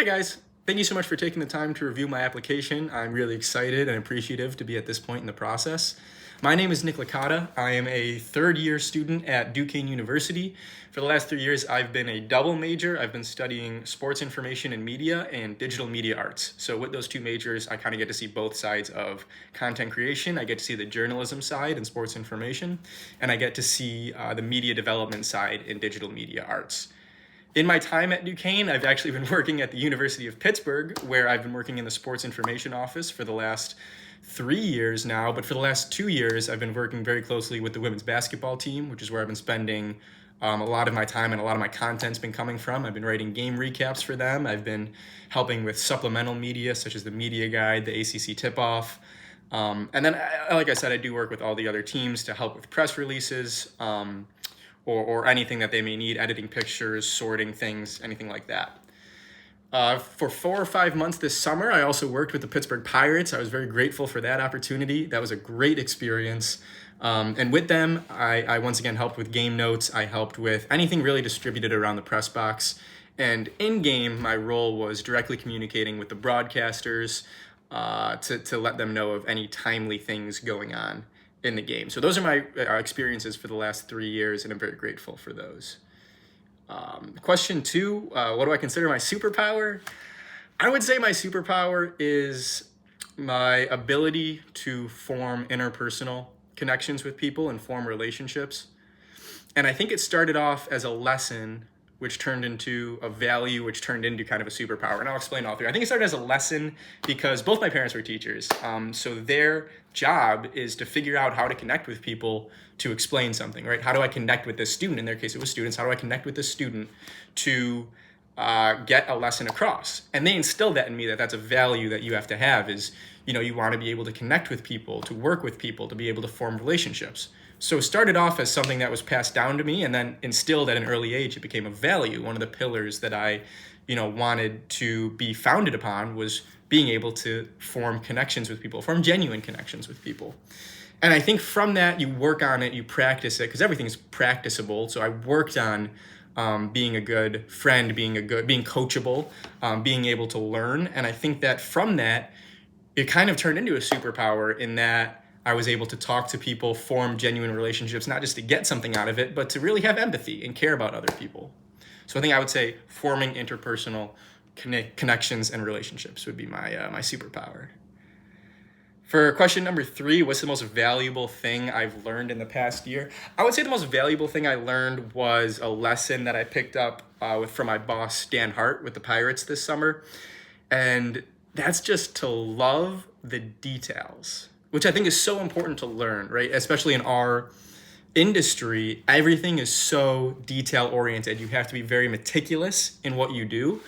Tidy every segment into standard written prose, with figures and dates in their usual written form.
Hi guys, thank you so much for taking the time to review my application. I'm really excited and appreciative to be at this point in the process. My name is Licata. I am a third year student at Duquesne University. For the last 3 years, I've been a double major. I've been studying sports information and media and digital media arts. So with those two majors, I kind of get to see both sides of content creation. I get to see the journalism side in sports information, and I get to see the media development side in digital media arts. In my time at Duquesne, I've actually been working at the University of Pittsburgh, where I've been working in the sports information office for the last 3 years now. But for the last 2 years, I've been working very closely with the women's basketball team, which is where I've been spending a lot of my time, and a lot of my content's been coming from. I've been writing game recaps for them. I've been helping with supplemental media, such as the media guide, the ACC tip-off. And then, like I said, I do work with all the other teams to help with press releases, or anything that they may need, editing pictures, sorting things, anything like that. For 4 or 5 months this summer, I also worked with the Pittsburgh Pirates. I was very grateful for that opportunity. That was a great experience. And with them, I once again helped with game notes. I helped with anything really distributed around the press box. And in game, my role was directly communicating with the broadcasters to let them know of any timely things going on in the game. So those are my experiences for the last 3 years, and I'm very grateful for those. Question two, what do I consider my superpower? I would say my superpower is my ability to form interpersonal connections with people and form relationships. And I think it started off as a lesson, which turned into a value, which turned into kind of a superpower. And I'll explain all three. I think it started as a lesson because both my parents were teachers. So their job is to figure out how to connect with people to explain something, right? How do I connect with this student? In their case, it was students. How do I connect with this student to get a lesson across? And they instilled that in me, that that's a value that you have to have is, you want to be able to connect with people, to work with people, to be able to form relationships. So it started off as something that was passed down to me, and then instilled at an early age, it became a value. One of the pillars that I, wanted to be founded upon was being able to form connections with people, form genuine connections with people. And I think from that, you work on it, you practice it, because everything is practicable. So I worked on being a good friend, being coachable, being able to learn. And I think that from that, it kind of turned into a superpower in that I was able to talk to people, form genuine relationships, not just to get something out of it, but to really have empathy and care about other people. So I think I would say forming interpersonal connections and relationships would be my superpower. For question number three, what's the most valuable thing I've learned in the past year? I would say the most valuable thing I learned was a lesson that I picked up from my boss, Dan Hart, with the Pirates this summer. And that's just to love the details, which I think is so important to learn, right? Especially in our industry, everything is so detail oriented. You have to be very meticulous in what you do.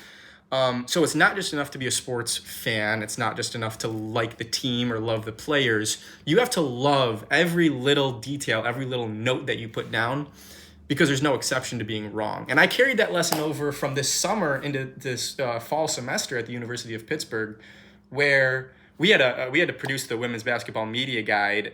So it's not just enough to be a sports fan. It's not just enough to like the team or love the players. You have to love every little detail, every little note that you put down, because there's no exception to being wrong. And I carried that lesson over from this summer into this fall semester at the University of Pittsburgh, where we had to produce the women's basketball media guide.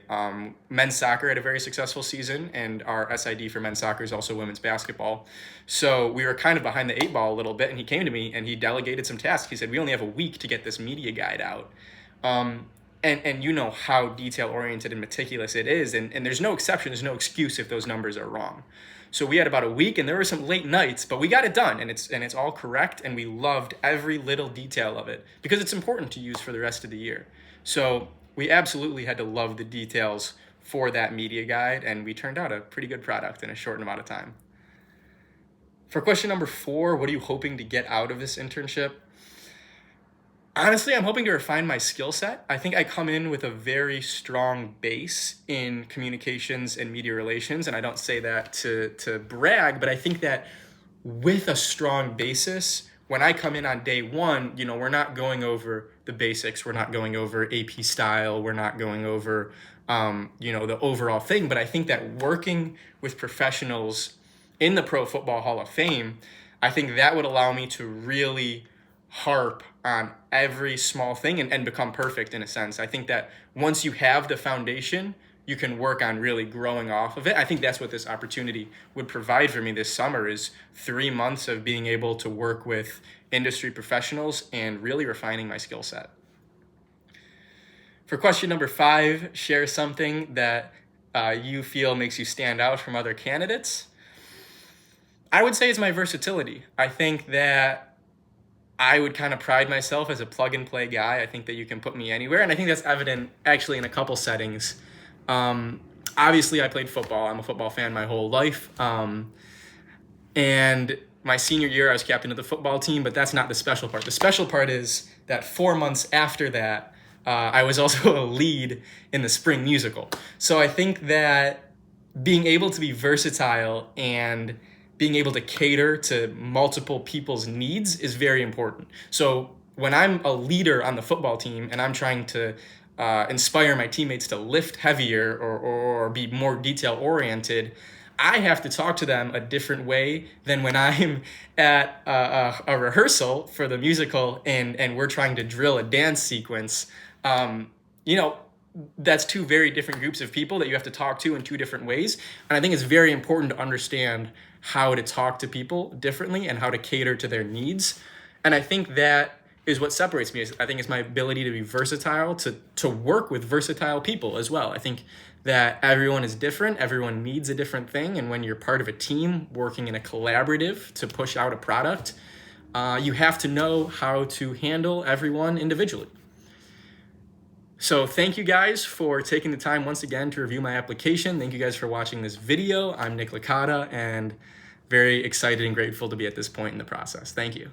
Men's soccer had a very successful season, and our SID for men's soccer is also women's basketball. So we were kind of behind the eight ball a little bit, and he came to me and he delegated some tasks. He said, we only have a week to get this media guide out. And you know how detail oriented and meticulous it is, and there's no exception, there's no excuse if those numbers are wrong. So we had about a week, and there were some late nights, but we got it done, and it's all correct, and we loved every little detail of it because it's important to use for the rest of the year. So we absolutely had to love the details for that media guide, and we turned out a pretty good product in a short amount of time. For question number four, what are you hoping to get out of this internship? Honestly, I'm hoping to refine my skill set. I think I come in with a very strong base in communications and media relations, and I don't say that to brag, but I think that with a strong basis, when I come in on day one, we're not going over the basics, we're not going over AP style, we're not going over, the overall thing, but I think that working with professionals in the Pro Football Hall of Fame, I think that would allow me to really harp on every small thing and become perfect in a sense. I think that once you have the foundation, you can work on really growing off of it. I think that's what this opportunity would provide for me this summer, is 3 months of being able to work with industry professionals and really refining my skill set. For question number 5, share something that you feel makes you stand out from other candidates. I would say it's my versatility. I think that I would kind of pride myself as a plug and play guy. I think that you can put me anywhere. And I think that's evident actually in a couple settings. Obviously, I played football. I'm a football fan my whole life. And my senior year, I was captain of the football team, but that's not the special part. The special part is that 4 months after that, I was also a lead in the spring musical. So I think that being able to be versatile and being able to cater to multiple people's needs is very important. So when I'm a leader on the football team and I'm trying to inspire my teammates to lift heavier or be more detail oriented, I have to talk to them a different way than when I'm at a rehearsal for the musical and we're trying to drill a dance sequence. That's two very different groups of people that you have to talk to in two different ways. And I think it's very important to understand how to talk to people differently and how to cater to their needs. And I think that is what separates me. I think it's my ability to be versatile, to work with versatile people as well. I think that everyone is different. Everyone needs a different thing. And when you're part of a team working in a collaborative to push out a product, you have to know how to handle everyone individually. So thank you guys for taking the time once again to review my application. Thank you guys for watching this video. I'm Nick Licata, and very excited and grateful to be at this point in the process. Thank you.